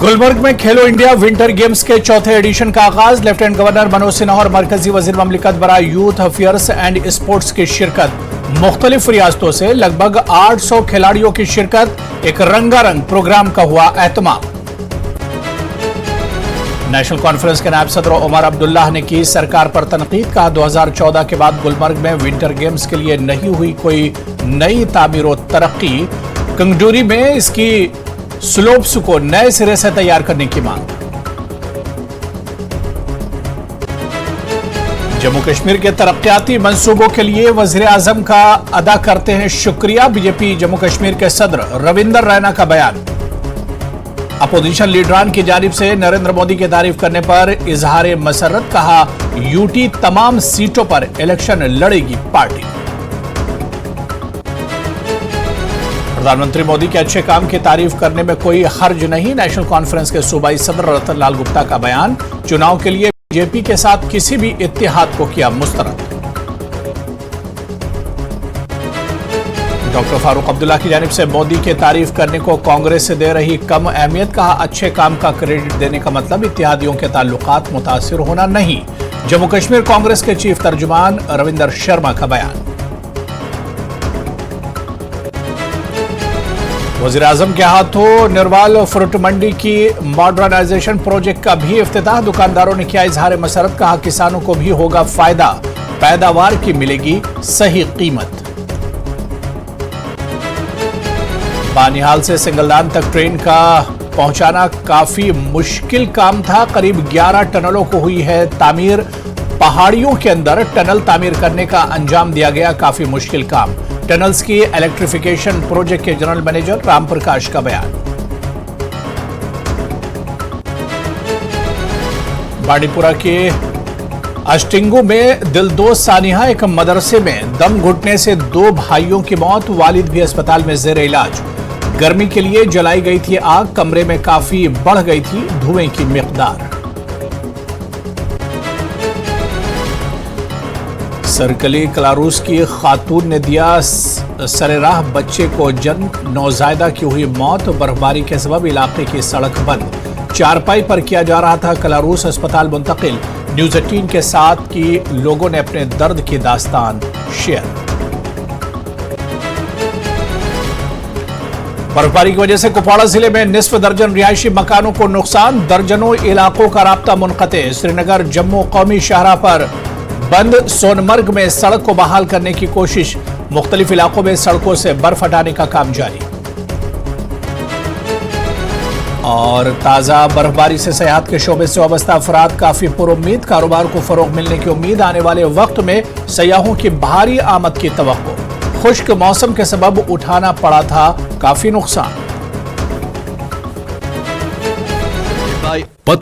गुलबर्ग में खेलो India winter games के चौथे एडिशन का आगाज। लेफ्टिनेंट गवर्नर मनोज सिन्हा और मरकजी वजीर ममलिकत बराए यूथ अफेयर्स एंड स्पोर्ट्स की शिरकत। मुख्तलिफ रियासतों से लगभग 800 खिलाड़ियों की शिरकत। एक रंगारंग प्रोग्राम का हुआ एहतमाम। नेशनल कॉन्फ्रेंस के नायब सदर उमर अब्दुल्लाह ने की सरकार पर तनकीद। कहा 2014 के बाद गुलबर्ग में विंटर गेम्स के लिए नहीं हुई कोई नई तामीर और तरक्की। कंगडूरी में इसकी स्लोप्स को नए सिरे से तैयार करने की मांग। जम्मू कश्मीर के तरक्याती मंसूबों के लिए वजीर आजम का अदा करते हैं शुक्रिया। बीजेपी जम्मू कश्मीर के सदर रविंदर रैना का बयान। अपोजिशन लीडरान की जानिब से नरेंद्र मोदी की तारीफ करने पर इजहार मसरत। कहा यूटी तमाम सीटों पर इलेक्शन लड़ेगी पार्टी। प्रधानमंत्री मोदी के अच्छे काम की तारीफ करने में कोई हर्ज नहीं। नेशनल कॉन्फ्रेंस के सूबाई सदर रतन लाल गुप्ता का बयान। चुनाव के लिए बीजेपी के साथ किसी भी इत्तेहाद को किया मुस्तरद। डॉक्टर फारूक अब्दुल्ला की जानिब से मोदी के तारीफ करने को कांग्रेस से दे रही कम अहमियत। कहा अच्छे काम का क्रेडिट देने का मतलब इत्तेहादियों के ताल्लुकात मुतासिर होना नहीं। जम्मू कश्मीर कांग्रेस के चीफ तर्जुमान रविंदर शर्मा का बयान। वजीर आजम के हाथों निर्वाल फ्रूट मंडी की मॉडर्नाइजेशन प्रोजेक्ट का भी इफ्तिताह। दुकानदारों ने किया इजहार मसरत। कहा किसानों को भी होगा फायदा, पैदावार की मिलेगी सही कीमत। बानिहाल से सिंगलदान तक ट्रेन का पहुंचाना काफी मुश्किल काम था। करीब 11 टनलों को हुई है तामीर। पहाड़ियों के अंदर टनल तामीर करने का अंजाम दिया गया, काफी मुश्किल काम। टनल्स की इलेक्ट्रिफिकेशन प्रोजेक्ट के जनरल मैनेजर राम प्रकाश का बयान। बाड़ीपुरा के अष्टिंगू में दिलदोज सानिहा एक मदरसे में दम घुटने से 2 भाइयों की मौत। वालिद भी अस्पताल में जेर इलाज। गर्मी के लिए जलाई गई थी आग। कमरे में काफी बढ़ गई थी धुएं की मिकदार। सरकली कलारूस की खातून ने दिया सरेराह बच्चे को जन्म। नौजायदा की हुई मौत। बर्फबारी के सबब इलाके की सड़क बंद। चारपाई पर किया जा रहा था कलारूस अस्पताल मुंतकिल। न्यूज 18 के साथ की लोगों ने अपने दर्द की दास्तान शेयर। बर्फबारी की वजह से कुपवाड़ा जिले में निस्फ दर्जन रिहायशी मकानों को नुकसान। दर्जनों इलाकों का राब्ता मुनक़ते। श्रीनगर जम्मू कौमी शाहराह पर बंद। सोनमर्ग में सड़क को बहाल करने की कोशिश। मुख्तलिफ इलाकों में सड़कों से बर्फ हटाने का काम जारी। और ताजा बर्फबारी से सेहत के शोबे से वाबस्ता अफराद काफी पुरुम्मीद। कारोबार को फरोग मिलने की उम्मीद। आने वाले वक्त में सयाहों की भारी आमद की तवक्को। खुश्क मौसम के सबब उठाना पड़ा था काफी नुकसान।